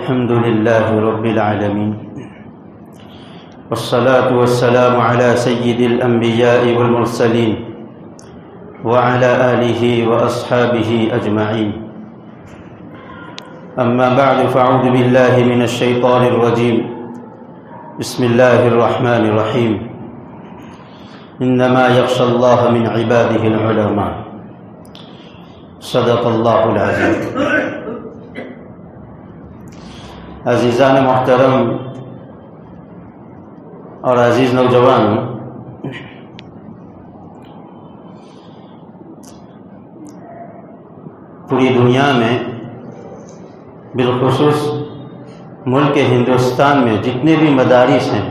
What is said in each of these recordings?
الحمد لله رب العالمين، والصلاة والسلام على سيد الأنبياء والمرسلين وعلى آله وأصحابه أجمعين. أما بعد، فأعوذ بالله من الشيطان الرجيم. بسم الله الرحمن الرحيم. إنما يخشى الله من عباده العلماء. صدق الله العظيم. عزیزان محترم اور عزیز نوجوان، پوری دنیا میں بالخصوص ملک ہندوستان میں جتنے بھی مدارس ہیں،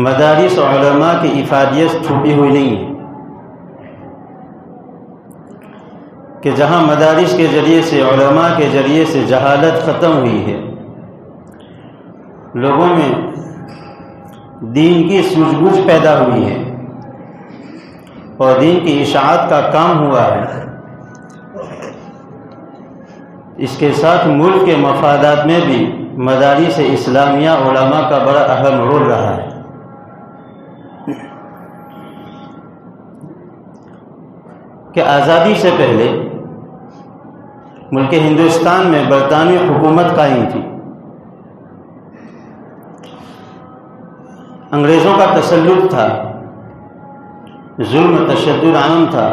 مدارس علماء کی افادیت چھپی ہوئی نہیں ہے کہ جہاں مدارس کے ذریعے سے، علماء کے ذریعے سے جہالت ختم ہوئی ہے، لوگوں میں دین کی سوجھ بوجھ پیدا ہوئی ہے اور دین کی اشاعت کا کام ہوا ہے، اس کے ساتھ ملک کے مفادات میں بھی مدارس اسلامیہ علماء کا بڑا اہم رول رہا ہے۔ کہ آزادی سے پہلے ملک ہندوستان میں برطانوی حکومت قائم تھی، انگریزوں کا تسلط تھا، ظلم تشدد عام تھا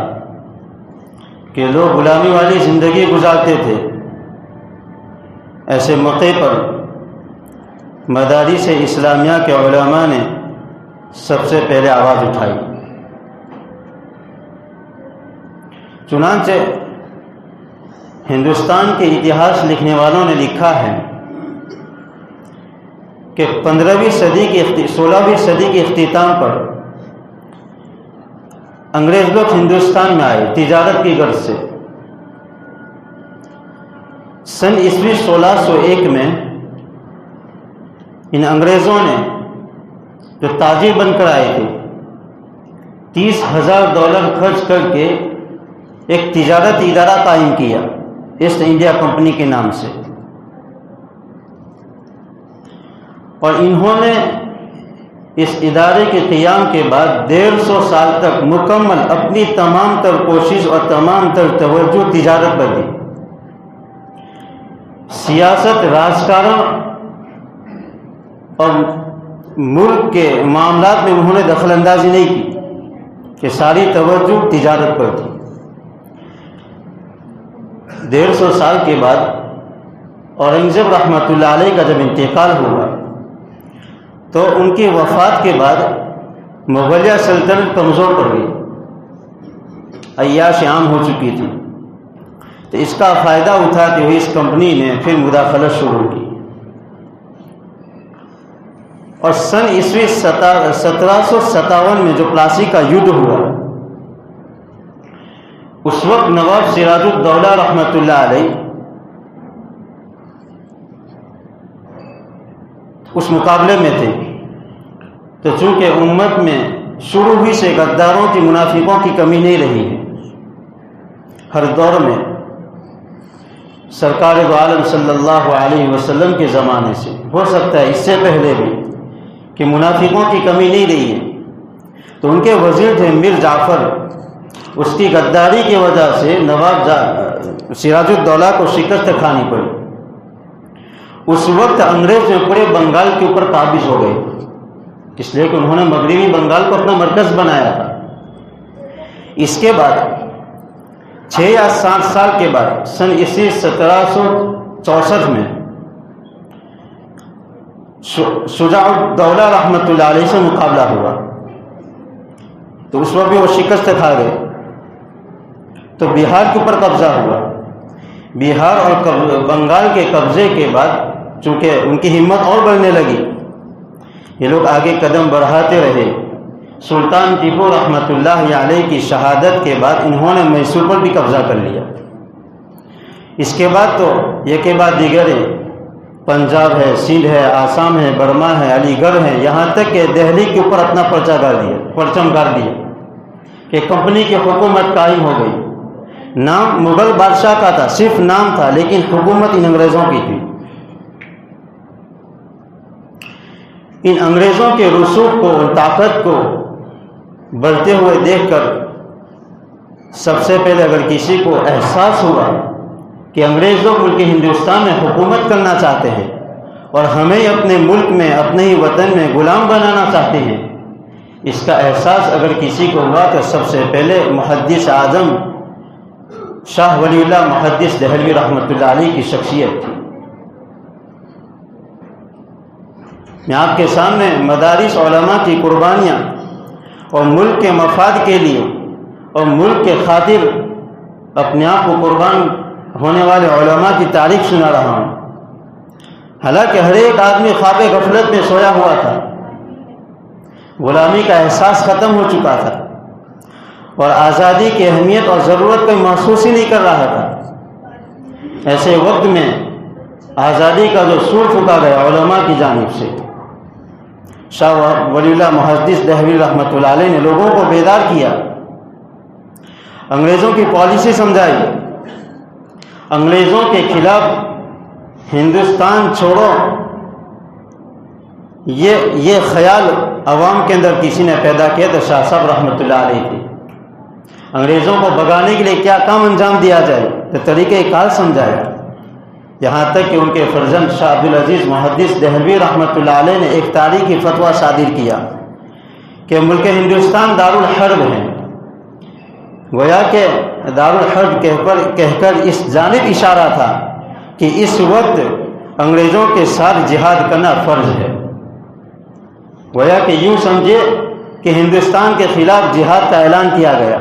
کہ لوگ غلامی والی زندگی گزارتے تھے۔ ایسے موقع پر مدارس اسلامیہ کے علماء نے سب سے پہلے آواز اٹھائی۔ چنانچہ ہندوستان کے اتہاس لکھنے والوں نے لکھا ہے کہ 16ویں صدی کے اختتام پر انگریز لوگ ہندوستان میں آئے تجارت کی غرض سے۔ سن عیسوی 1601 میں ان انگریزوں نے جو تاجر بن کر آئے تھے، $30,000 خرچ کر کے ایک تجارتی ادارہ قائم کیا ایسٹ انڈیا کمپنی کے نام سے، اور انہوں نے اس ادارے کے قیام کے بعد 150 سال تک مکمل اپنی تمام تر کوشش اور تمام تر توجہ تجارت پر دی۔ سیاست، راجکارن اور ملک کے معاملات میں انہوں نے دخل اندازی نہیں کی کہ ساری توجہ تجارت پر تھی۔ 150 سال کے بعد اورنگزیب رحمۃ اللہ علیہ کا جب انتقال ہوا تو ان کی وفات کے بعد مغلیہ سلطنت کمزور پڑ گئی، عیاش عام ہو چکی تھی، تو اس کا فائدہ اٹھاتے ہوئے اس کمپنی نے پھر مداخلت شروع کی، اور سن عیسوی 1757 میں جو پلاسی کا یدھ ہوا، اس وقت نواب سراج الدولہ رحمۃ اللہ علیہ اس مقابلے میں تھے، تو چونکہ امت میں شروع ہی سے غداروں کی، منافقوں کی کمی نہیں رہی ہے، ہر دور میں سرکار دو عالم صلی اللہ علیہ وسلم کے زمانے سے، ہو سکتا ہے اس سے پہلے بھی، کہ منافقوں کی کمی نہیں رہی ہے، تو ان کے وزیر تھے میر جعفر، اس کی غداری کی وجہ سے نواب سراج الدولہ کو شکست کھانی پڑی۔ اس وقت انگریز جو پورے بنگال کے اوپر قابض ہو گئے، اس لیے کہ انہوں نے مغربی بنگال کو اپنا مرکز بنایا تھا۔ اس کے بعد 6 یا 7 سال کے بعد سن 1764 میں شجاع الدولہ رحمۃ اللہ علیہ سے مقابلہ ہوا، تو اس وقت بھی وہ شکست کھا گئے، تو بہار کے اوپر قبضہ ہوا۔ بہار اور بنگال کے قبضے کے بعد چونکہ ان کی ہمت اور بڑھنے لگی، یہ لوگ آگے قدم بڑھاتے رہے۔ سلطان ٹیپو رحمۃ اللہ علیہ کی شہادت کے بعد انہوں نے میسور پر بھی قبضہ کر لیا۔ اس کے بعد تو یہ کے بعد دیگر ہے، پنجاب ہے، سندھ ہے، آسام ہے، برما ہے، علی گڑھ ہے، یہاں تک کہ دہلی کے اوپر اپنا پرچم گاڑ دیا کہ کمپنی کی حکومت قائم ہو گئی۔ نام مغل بادشاہ کا تھا، صرف نام تھا، لیکن حکومت ان انگریزوں کی تھی۔ ان انگریزوں کے رسوخ کو، ان طاقت کو بڑھتے ہوئے دیکھ کر سب سے پہلے اگر کسی کو احساس ہوا کہ انگریز لوگ ملک ہندوستان میں حکومت کرنا چاہتے ہیں اور ہمیں اپنے ملک میں، اپنے ہی وطن میں غلام بنانا چاہتے ہیں، اس کا احساس اگر کسی کو ہوا تو سب سے پہلے محدث اعظم شاہ ولی اللہ محدث دہلوی رحمۃ اللہ علیہ کی شخصیت تھی۔ میں آپ کے سامنے مدارس علماء کی قربانیاں اور ملک کے مفاد کے لیے اور ملک کے خاطر اپنے آپ کو قربان ہونے والے علماء کی تاریخ سنا رہا ہوں۔ حالانکہ ہر ایک آدمی خواب غفلت میں سویا ہوا تھا، غلامی کا احساس ختم ہو چکا تھا اور آزادی کی اہمیت اور ضرورت کو محسوس ہی نہیں کر رہا تھا۔ ایسے وقت میں آزادی کا جو سور پھونکا گیا علماء کی جانب سے، شاہ ولی اللہ محدث دہلوی رحمۃ اللہ علیہ نے لوگوں کو بیدار کیا، انگریزوں کی پالیسی سمجھائی، انگریزوں کے خلاف ہندوستان چھوڑو یہ خیال عوام کے اندر کسی نے پیدا کیا تو شاہ صاحب رحمۃ اللہ علیہ تھے۔ انگریزوں کو بھگانے کے لیے کیا کام انجام دیا جائے تو طریقہ کار سمجھایا، یہاں تک کہ ان کے فرزند شاہ عبدالعزیز محدث دہلوی رحمۃ اللہ علیہ نے ایک تاریخی فتویٰ صادر کیا کہ ملک ہندوستان دارالحرب ہے، گویا کہ دارالحرب کہہ کر اس جانب اشارہ تھا کہ اس وقت انگریزوں کے ساتھ جہاد کرنا فرض ہے۔ گویا کہ یوں سمجھے کہ ہندوستان کے خلاف جہاد کا اعلان کیا گیا،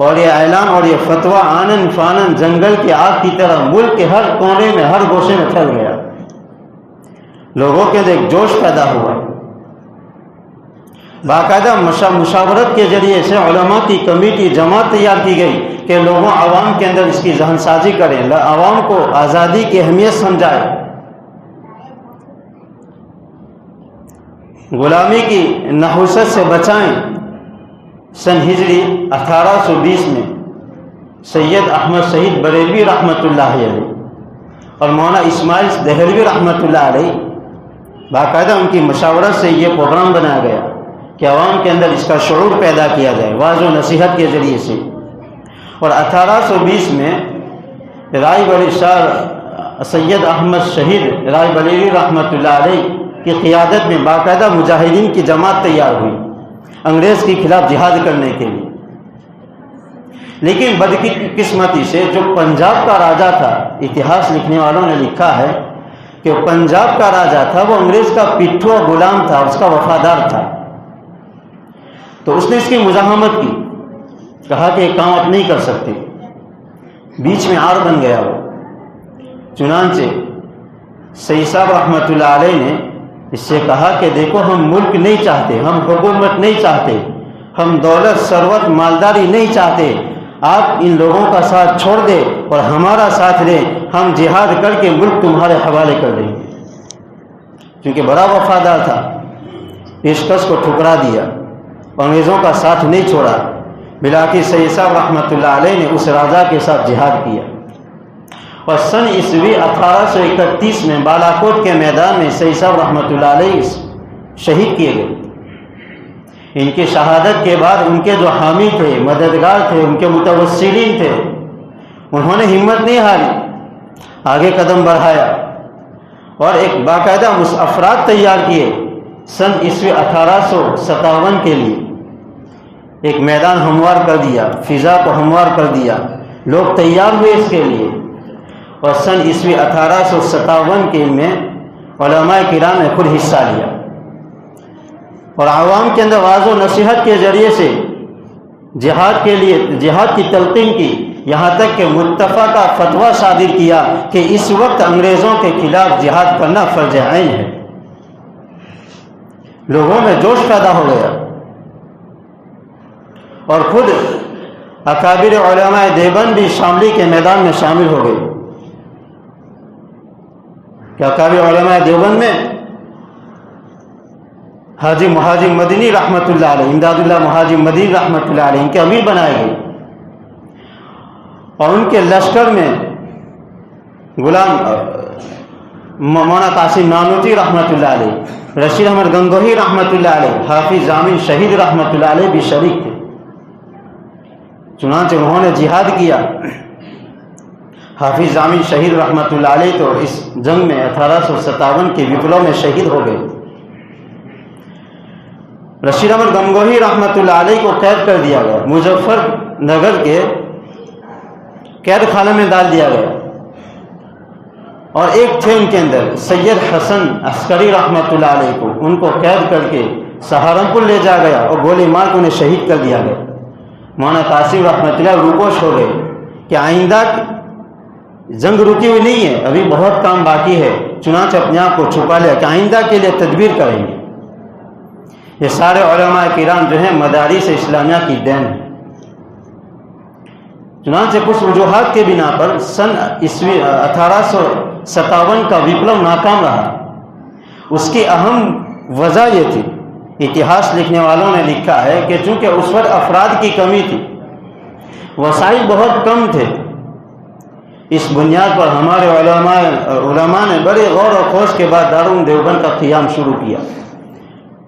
اور یہ اعلان اور یہ فتویٰ آنن فانن جنگل کی آگ کی طرح ملک کے ہر کونے میں، ہر گوشے میں پھیل گیا۔ لوگوں کے اندر ایک جوش پیدا ہوا، باقاعدہ مشاورت کے ذریعے سے علماء کی کمیٹی جماعت تیار کی گئی کہ لوگوں عوام کے اندر اس کی ذہن سازی کریں، عوام کو آزادی کی اہمیت سمجھائے، غلامی کی نحوست سے بچائیں۔ سن ہجری 1820 میں سید احمد شہید بریلوی رحمۃ اللہ علیہ اور مولانا اسماعیل دہلوی رحمۃ اللہ علیہ باقاعدہ ان کی مشاورت سے یہ پروگرام بنایا گیا کہ عوام کے اندر اس کا شعور پیدا کیا جائے واعظ و نصیحت کے ذریعے سے۔ اور 1820 میں رائے بریلی شاہ سید احمد شہید رائے بریلی رحمۃ اللہ علیہ کی قیادت میں باقاعدہ مجاہدین کی جماعت تیار ہوئی انگریز کے خلاف جہاد کرنے کے لیے۔ لیکن بدقسمتی سے جو پنجاب کا راجا تھا، اتہاس لکھنے والوں نے لکھا ہے کہ پنجاب کا راجا تھا وہ انگریز کا پٹھو اور غلام تھا، اس کا وفادار تھا، تو اس نے اس کی مزاحمت کی، کہا کہ یہ کام آپ نہیں کر سکتے، بیچ میں آڑ بن گیا وہ۔ چنانچہ سید صاحب رحمۃ اللہ علیہ نے اس سے کہا کہ دیکھو ہم ملک نہیں چاہتے، ہم حکومت نہیں چاہتے، ہم دولت ثروت مالداری نہیں چاہتے، آپ ان لوگوں کا ساتھ چھوڑ دے اور ہمارا ساتھ لے، ہم جہاد کر کے ملک تمہارے حوالے کر دیں گے۔ کیونکہ بڑا وفادار تھا، پیشکش کو ٹھکرا دیا، انگریزوں کا ساتھ نہیں چھوڑا، بلاخر سید صاحب رحمۃ اللہ علیہ نے اس راجا کے ساتھ جہاد کیا، اور سن عیسوی 1831 میں بالاکوٹ کے میدان میں سید صاحب رحمۃ اللہ علیہ شہید کیے گئے۔ ان کی شہادت کے بعد ان کے جو حامی تھے، مددگار تھے، ان کے متوسلین تھے، انہوں نے ہمت نہیں ہاری، آگے قدم بڑھایا اور ایک باقاعدہ افراد تیار کیے سن عیسوی 1857 کے لیے۔ ایک میدان ہموار کر دیا، فضا کو ہموار کر دیا، لوگ تیار ہوئے اس کے لیے، اور سن عیسوی 1857 کے میں علماء کرام نے خود حصہ لیا اور عوام کے اندر واعظ و نصیحت کے ذریعے سے جہاد کے لیے جہاد کی تلقین کی، یہاں تک کہ متفقہ فتویٰ صادر کیا کہ اس وقت انگریزوں کے خلاف جہاد کرنا فرض عین ہے۔ لوگوں میں جوش پیدا ہو گیا اور خود اکابر علماء دیوبند بھی شاملی کے میدان میں شامل ہو گئے۔ کہ اکابر علماء دیوبند میں حاجی مہاجر مدنی رحمۃ اللہ علیہ، امداد اللہ مہاجر مدنی رحمۃ اللہ علیہ ان کے امیر بنائے گئے، اور ان کے لشکر میں غلام مولانا قاسم نانوتوی رحمۃ اللہ علیہ، رشید احمد گنگوہی رحمۃ اللہ علیہ، حافظ ضامن شہید رحمۃ اللہ علیہ بھی شریک تھے۔ چنانچہ انہوں نے جہاد کیا۔ حافظ ضامن شہید رحمۃ اللہ علیہ تو اس جنگ میں 1857 کے وپلو میں شہید ہو گئے۔ رشید احمد گنگوہی رحمۃ اللہ علیہ کو قید کر دیا گیا، مظفر نگر کے قید خانہ میں ڈال دیا گیا، اور ایک تھے ان کے اندر سید حسن عسکری رحمۃ اللہ علیہ کو، ان کو قید کر کے سہارنپور لے جا گیا اور گولی مار کے انہیں شہید کر دیا گیا۔ مولانا قاسم رحمۃ اللہ روپوش ہو گئے کہ آئندہ جنگ رکی ہوئی نہیں ہے، ابھی بہت کام باقی ہے، چنانچہ اپنے آپ کو چھپا لیا کہ آئندہ کے لیے تدبیر کریں گے۔ یہ سارے علماء کرام جو ہیں مدارس اسلامیہ کی دین ہے۔ چنانچہ کچھ وجوہات کے بنا پر سن 1857 کا وپلو ناکام رہا۔ اس کی اہم وجہ یہ تھی، اتہاس لکھنے والوں نے لکھا ہے کہ چونکہ اس وقت افراد کی کمی تھی، وسائل بہت کم تھے، اس بنیاد پر ہمارے علماء نے بڑے غور و خوض کے بعد دارالعلوم دیوبند کا قیام شروع کیا۔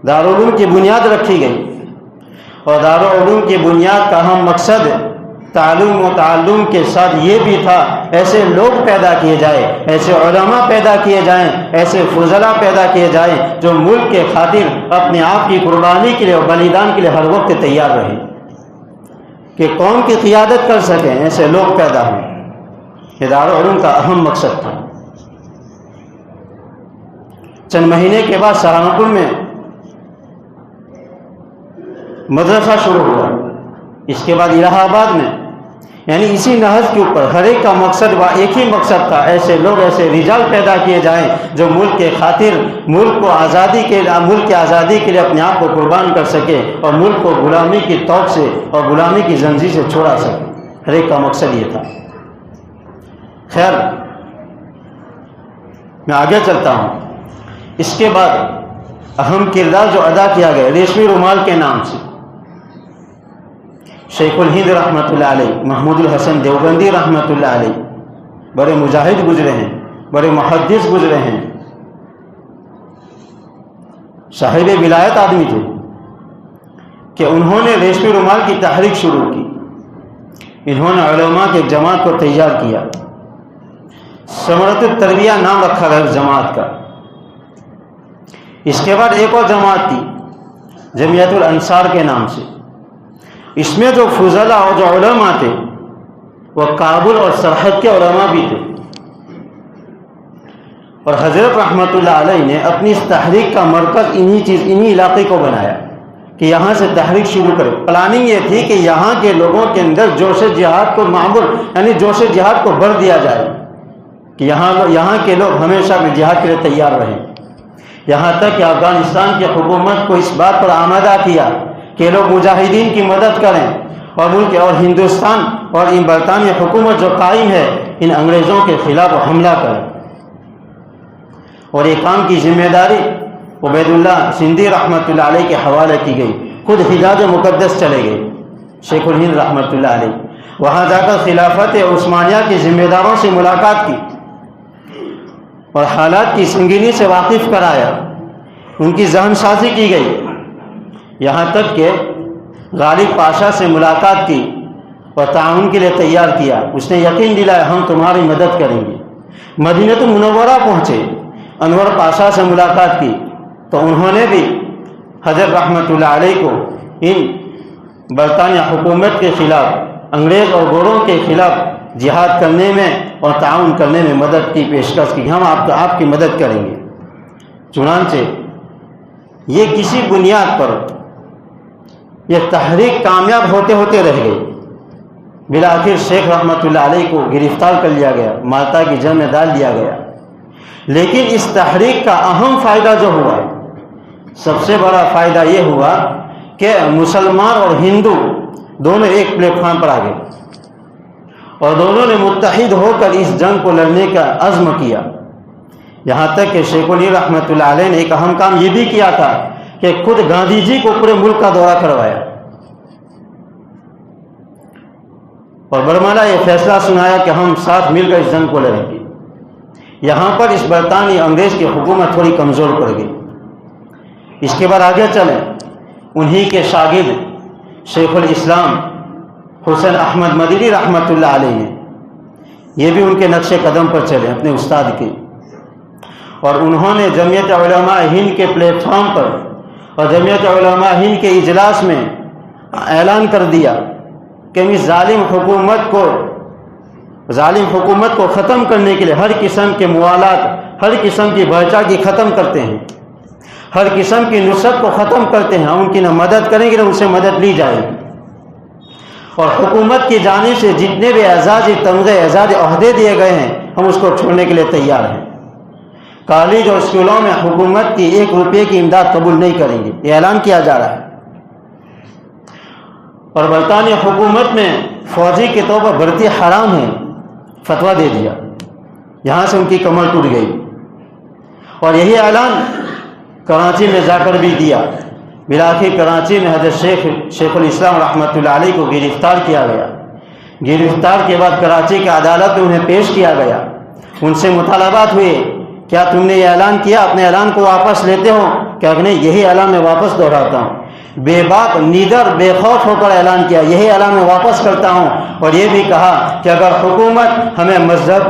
دارالعلوم کی بنیاد رکھی گئی، اور دارالعلوم کی بنیاد کا اہم مقصد تعلیم و تعلم کے ساتھ یہ بھی تھا ایسے لوگ پیدا کیے جائیں، ایسے علماء پیدا کیے جائیں، ایسے فضلاء پیدا کیے جائیں جو ملک کے خاطر اپنے آپ کی قربانی کے لیے اور بلیدان کے لیے ہر وقت تیار رہیں، کہ قوم کی قیادت کر سکیں، ایسے لوگ پیدا ہوں۔ یہ دارالعلوم کا اہم مقصد تھا۔ چند مہینے کے بعد سہارنپور میں مدرسہ شروع ہوا، اس کے بعد الہ آباد میں، یعنی اسی نہج کے اوپر ہر ایک کا مقصد ایک ہی مقصد تھا، ایسے لوگ ایسے رجال پیدا کیے جائیں جو ملک کے خاطر ملک کی آزادی کے لیے اپنے آپ کو قربان کر سکے اور ملک کو غلامی کی توق سے اور غلامی کی زنجیر سے چھڑا سکے۔ ہر ایک کا مقصد یہ تھا۔ خیر، میں آگے چلتا ہوں۔ اس کے بعد اہم کردار جو ادا کیا گیا ریشمی رومال کے نام سے، شیخ الہند رحمۃ اللہ علیہ، محمود الحسن دیوبندی رحمۃ اللہ علیہ، بڑے مجاہد گزرے ہیں، بڑے محدث گزرے ہیں، صاحب ولایت آدمی تھے، کہ انہوں نے ریشمی رومال کی تحریک شروع کی۔ انہوں نے علماء کے ایک جماعت کو تیار کیا، ثمرۃ التربیہ نام رکھا گیا اس جماعت کا۔ اس کے بعد ایک اور جماعت تھی جمعیت الانصار کے نام سے، اس میں جو فضلاء اور جو علماء تھے وہ کابل اور سرحد کے علماء بھی تھے، اور حضرت رحمۃ اللہ علیہ نے اپنی اس تحریک کا مرکز انہی علاقے کو بنایا کہ یہاں سے تحریک شروع کرے۔ پلاننگ یہ تھی کہ یہاں کے لوگوں کے اندر جوش جہاد کو معمول، یعنی جوش جہاد کو بڑھ دیا جائے کہ یہاں کے لوگ ہمیشہ بھی جہاد کے لیے تیار رہیں، یہاں تک کہ افغانستان کی حکومت کو اس بات پر آمادہ کیا کہ لوگ مجاہدین کی مدد کریں، اور ملک اور ہندوستان اور ان برطانوی حکومت جو قائم ہے ان انگریزوں کے خلاف حملہ کریں۔ اور یہ کام کی ذمہ داری عبید اللہ سندھی رحمۃ اللہ علیہ کے حوالے کی گئی۔ خود حجاز مقدس چلے گئے شیخ الہند رحمۃ اللہ علیہ، وہاں جا کر خلافت عثمانیہ کے ذمہ داروں سے ملاقات کی اور حالات کی سنگینی سے واقف کرایا، ان کی ذہن سازی کی گئی، یہاں تک کہ غالب پاشا سے ملاقات کی اور تعاون کے لیے تیار کیا۔ اس نے یقین دلایا ہم تمہاری مدد کریں گے۔ مدینہ المنورہ پہنچے، انور پاشا سے ملاقات کی تو انہوں نے بھی حضرت رحمۃ اللہ علیہ کو ان برطانیہ حکومت کے خلاف، انگریز اور گوروں کے خلاف جہاد کرنے میں اور تعاون کرنے میں مدد کی پیشکش کی، ہم آپ کی مدد کریں گے۔ چنانچہ یہ کسی بنیاد پر یہ تحریک کامیاب ہوتے ہوتے رہ گئی۔ بالآخر شیخ رحمۃ اللہ علیہ کو گرفتار کر لیا گیا، مالٹا کی جیل میں ڈال دیا گیا۔ لیکن اس تحریک کا اہم فائدہ جو ہوا، سب سے بڑا فائدہ یہ ہوا کہ مسلمان اور ہندو دونوں ایک پلیٹ فارم پر آ گئے اور دونوں نے متحد ہو کر اس جنگ کو لڑنے کا عزم کیا۔ یہاں تک کہ شیخ الہند رحمۃ اللہ علیہ نے ایک اہم کام یہ بھی کیا تھا کہ خود گاندھی جی کو پورے ملک کا دورہ کروایا۔ اور برملا یہ فیصلہ سنایا کہ ہم ساتھ مل کر اس جنگ کو لڑیں گے۔ یہاں پر اس برطانوی انگریز کی حکومت تھوڑی کمزور پڑ گئی۔ اس کے بعد آگے چلیں، انہی کے شاگرد شیخ الاسلام حسین احمد مدنی رحمۃ اللہ علیہ نے، یہ بھی ان کے نقش قدم پر چلے اپنے استاد کے، اور انہوں نے جمعیت علماء ہند کے پلیٹ فارم پر اور جمعیت علماء ہند کے اجلاس میں اعلان کر دیا کہ ہم اس ظالم حکومت کو ختم کرنے کے لیے ہر قسم کے موالات، ہر قسم کی بھائیچارگی ختم کرتے ہیں، ہر قسم کی نصرت کو ختم کرتے ہیں، ہم ان کی نہ مدد کریں گے نہ ان سے مدد لی جائے گی، اور حکومت کی جانب سے جتنے بھی اعزازی تمغے، اعزازی عہدے دیے گئے ہیں ہم اس کو چھوڑنے کے لیے تیار ہیں۔ کالج اور اسکولوں میں حکومت کی 1 روپے کی امداد قبول نہیں کریں گے، یہ اعلان کیا جا رہا ہے۔ اور برطانوی حکومت میں فوجی کے طور پر بھرتی حرام ہے، فتویٰ دے دیا، یہاں سے ان کی کمر ٹوٹ گئی۔ اور یہی اعلان کراچی میں جا کر بھی دیا۔ بلاخر کراچی میں حضرت شیخ الاسلام رحمۃ اللہ علیہ کو گرفتار کیا گیا۔ گرفتار کے بعد کراچی کی عدالت میں انہیں پیش کیا گیا، ان سے مطالبات ہوئے، کیا تم نے یہ اعلان کیا، اپنے اعلان کو واپس لیتے ہو؟ کہ نہیں، یہی اعلان میں واپس دہراتا ہوں، بے باک نیدر بے خوف ہو کر اعلان کیا، یہی اعلان میں واپس کرتا ہوں۔ اور یہ بھی کہا کہ اگر حکومت ہمیں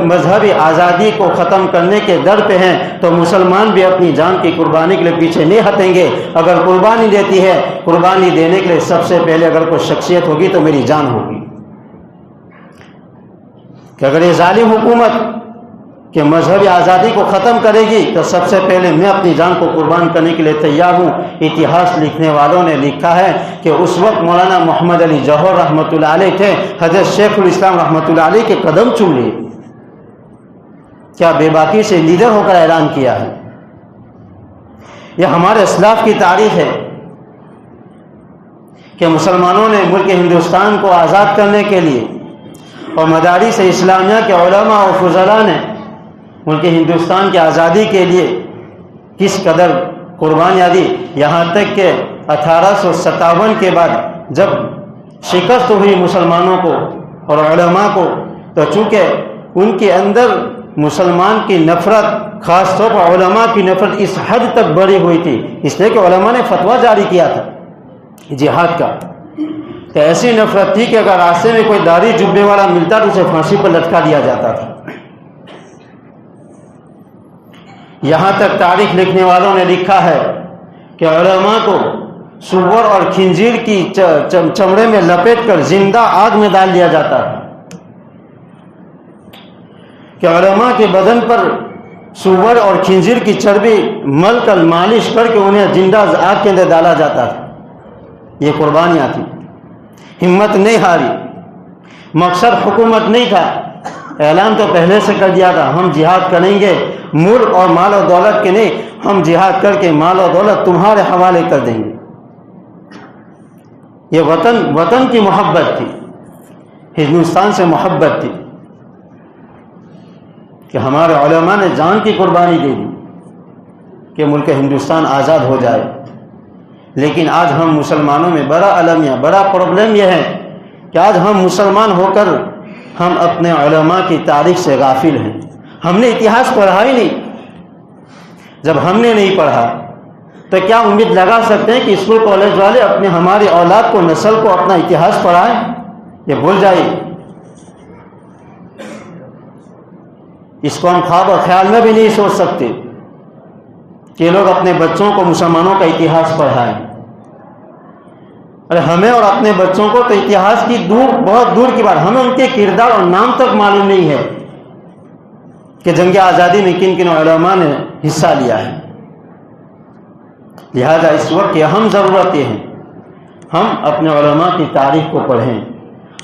مذہبی آزادی کو ختم کرنے کے در پہ ہیں تو مسلمان بھی اپنی جان کی قربانی کے لیے پیچھے نہیں ہٹیں گے۔ اگر قربانی دیتی ہے، قربانی دینے کے لیے سب سے پہلے اگر کوئی شخصیت ہوگی تو میری جان ہوگی، کہ اگر یہ ظالم حکومت کہ مذہبی آزادی کو ختم کرے گی تو سب سے پہلے میں اپنی جان کو قربان کرنے کے لیے تیار ہوں۔ اتہاس لکھنے والوں نے لکھا ہے کہ اس وقت مولانا محمد علی جوہر رحمۃ اللہ علیہ تھے، حضرت شیخ الاسلام رحمۃ اللہ علیہ کے قدم چوم لیے، کیا بے باکی سے لیڈر ہو کر اعلان کیا ہے۔ یہ ہمارے اسلاف کی تاریخ ہے کہ مسلمانوں نے ملک ہندوستان کو آزاد کرنے کے لیے اور مدارس اسلامیہ کے علماء و فضلاء نے ملک ہندوستان کی آزادی کے لیے کس قدر قربانیاں دی۔ یہاں تک کہ 1857 کے بعد جب شکست ہوئی مسلمانوں کو اور علماء کو، تو چونکہ ان کے اندر مسلمان کی نفرت، خاص طور پر علماء کی نفرت اس حد تک بڑھی ہوئی تھی، اس لیے کہ علماء نے فتویٰ جاری کیا تھا جہاد کا، تو ایسی نفرت تھی کہ اگر راستے میں کوئی داڑھی جبے والا ملتا تو اسے پھانسی پر لٹکا دیا جاتا تھا۔ یہاں تک تاریخ لکھنے والوں نے لکھا ہے کہ علماء کو سور اور خنزیر کی چمڑے میں لپیٹ کر زندہ آگ میں ڈال دیا جاتا تھا، کہ علماء کے بدن پر سور اور خنزیر کی چربی مل کر مالش کر کے انہیں زندہ آگ کے اندر ڈالا جاتا تھا۔ یہ قربانیاں تھیں، ہمت نہیں ہاری، مقصد حکومت نہیں تھا، اعلان تو پہلے سے کر دیا تھا، ہم جہاد کریں گے، ملک اور مال و دولت کے نہیں، ہم جہاد کر کے مال و دولت تمہارے حوالے کر دیں گے۔ یہ وطن کی محبت تھی، ہندوستان سے محبت تھی کہ ہمارے علماء نے جان کی قربانی دے دی کہ ملک ہندوستان آزاد ہو جائے۔ لیکن آج ہم مسلمانوں میں بڑا المیہ، بڑا پرابلم یہ ہے کہ آج ہم مسلمان ہو کر ہم اپنے علماء کی تاریخ سے غافل ہیں۔ ہم نے اتہاس پڑھا ہی نہیں۔ جب ہم نے نہیں پڑھا تو کیا امید لگا سکتے ہیں کہ اسکول کالج والے اپنے ہماری اولاد کو، نسل کو اپنا اتہاس پڑھائیں؟ یہ بھول جائے، اس کو ہم خواب اور خیال میں بھی نہیں سوچ سکتے کہ لوگ اپنے بچوں کو مسلمانوں کا اتہاس پڑھائیں۔ ارے ہمیں اور اپنے بچوں کو تو اتہاس کی بہت دور کی بات، ہمیں ان کے کردار اور نام تک معلوم نہیں ہے کہ جنگ آزادی میں کن کن علماء نے حصہ لیا ہے۔ لہذا اس وقت کی اہم ضرورت یہ ہے ہم اپنے علماء کی تاریخ کو پڑھیں،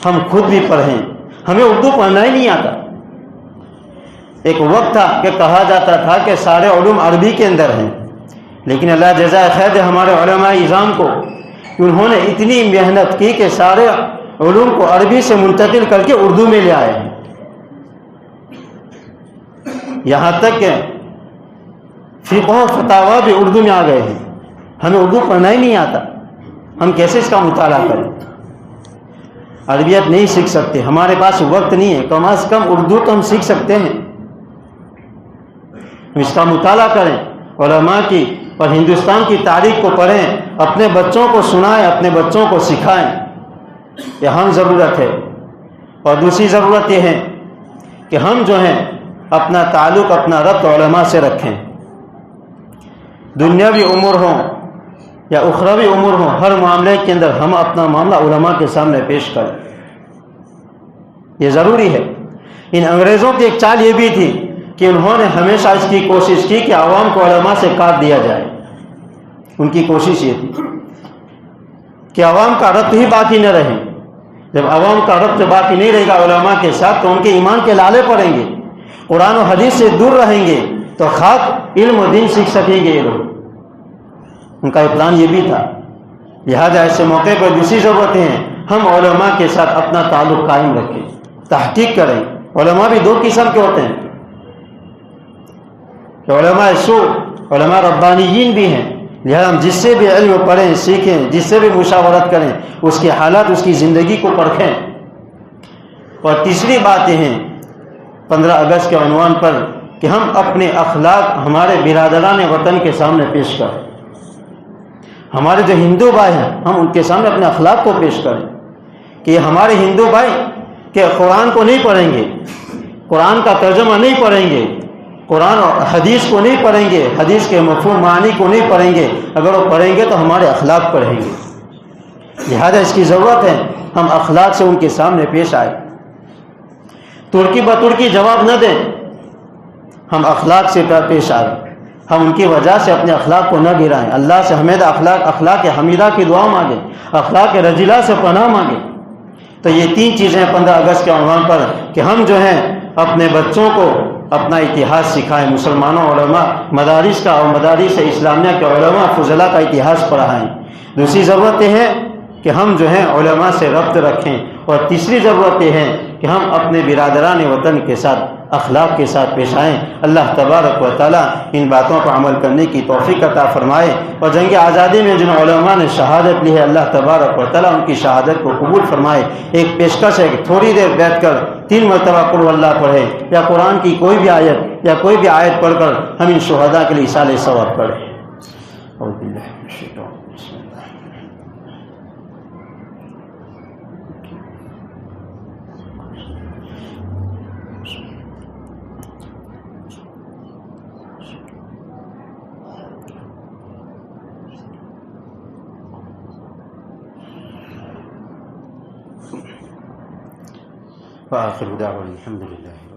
ہم خود بھی پڑھیں۔ ہمیں اردو پڑھنا ہی نہیں آتا۔ ایک وقت تھا کہ کہا جاتا تھا کہ سارے علوم عربی کے اندر ہیں، لیکن اللہ جزائے خیر دے ہمارے علماء اعظام کو کہ انہوں نے اتنی محنت کی کہ سارے علوم کو عربی سے منتقل کر کے اردو میں لے آئے ہیں۔ یہاں تک کہ فقہ و فتاوی بھی اردو میں آ گئے ہیں۔ ہمیں اردو پڑھنا ہی نہیں آتا، ہم کیسے اس کا مطالعہ کریں؟ عربیت نہیں سیکھ سکتے، ہمارے پاس وقت نہیں ہے، کم از کم اردو تو ہم سیکھ سکتے ہیں، اس کا مطالعہ کریں علماء کی، اور ہندوستان کی تاریخ کو پڑھیں، اپنے بچوں کو سنائیں، اپنے بچوں کو سکھائیں، یہ اہم ضرورت ہے۔ اور دوسری ضرورت یہ ہے کہ ہم جو ہیں اپنا تعلق، اپنا ربط علماء سے رکھیں، دنیاوی امور ہوں یا اخروی امور ہوں، ہر معاملے کے اندر ہم اپنا معاملہ علماء کے سامنے پیش کریں، یہ ضروری ہے۔ ان انگریزوں کی ایک چال یہ بھی تھی کہ انہوں نے ہمیشہ اس کی کوشش کی کہ عوام کو علماء سے کاٹ دیا جائے، ان کی کوشش یہ تھی کہ عوام کا ربط ہی باقی نہ رہے۔ جب عوام کا ربط باقی نہیں رہے گا علماء کے ساتھ تو ان کے ایمان کے لالے پڑیں گے، قرآن و حدیث سے دور رہیں گے، تو خاک علم و دین سیکھ سکیں گے یہ لوگ۔ ان کا پلان یہ بھی تھا۔ لہذا ایسے موقع پر دوسری ضرورتیں ہیں، ہم علماء کے ساتھ اپنا تعلق قائم رکھیں، تحقیق کریں۔ علماء بھی دو قسم کے ہوتے ہیں، کہ علماء سو، علماء ربانیین بھی ہیں، لہذا ہم جس سے بھی علم پڑھیں، سیکھیں، جس سے بھی مشاورت کریں، اس کے حالات، اس کی زندگی کو پرکھیں۔ اور تیسری بات یہ ہے 15 اگست کے عنوان پر کہ ہم اپنے اخلاق ہمارے برادران وطن کے سامنے پیش کریں، ہمارے جو ہندو بھائی ہیں ہم ان کے سامنے اپنے اخلاق کو پیش کریں، کہ یہ ہمارے ہندو بھائی کہ قرآن کو نہیں پڑھیں گے، قرآن کا ترجمہ نہیں پڑھیں گے، قرآن اور حدیث کو نہیں پڑھیں گے، حدیث کے مفہوم معانی کو نہیں پڑھیں گے، اگر وہ پڑھیں گے تو ہمارے اخلاق پڑھیں گے۔ لہذا اس کی ضرورت ہے ہم اخلاق سے ان کے سامنے پیش آئے، ترکی بترکی جواب نہ دیں، ہم اخلاق سے پیش آئے، ہم ان کی وجہ سے اپنے اخلاق کو نہ گرائیں، اللہ سے حمیدہ اخلاق حمیدہ کی دعا مانگیں، اخلاق رجیلہ سے پناہ مانگیں۔ تو یہ 3 چیزیں 15 اگست کے عنوان پر کہ ہم جو ہیں اپنے بچوں کو اپنا اتہاس سکھائیں، مسلمانوں علماء مدارس کا اور مدارس اسلامیہ کے علماء فضلاء کا اتہاس پڑھائیں۔ دوسری ضرورت یہ ہے کہ ہم جو ہیں علماء سے ربط رکھیں، اور تیسری ضرورت یہ ہے کہ ہم اپنے برادران وطن کے ساتھ اخلاق کے ساتھ پیش آئیں۔ اللہ تبارک و تعالیٰ ان باتوں پر عمل کرنے کی توفیق عطا فرمائے، اور جنگ آزادی میں جن علماء نے شہادت لی ہے اللہ تبارک و تعالیٰ ان کی شہادت کو قبول فرمائے۔ ایک پیشکش ہے کہ تھوڑی دیر بیٹھ کر 3 مرتبہ قل ہو اللہ پڑھیں، یا قرآن کی کوئی بھی آیت یا کوئی بھی آیت پڑھ کر ہم ان شہداء کے لیے ایصال ثواب کریں۔ اعوذ باللہ من الشیطان الرجیم۔ وآخر دعوانا الحمد لله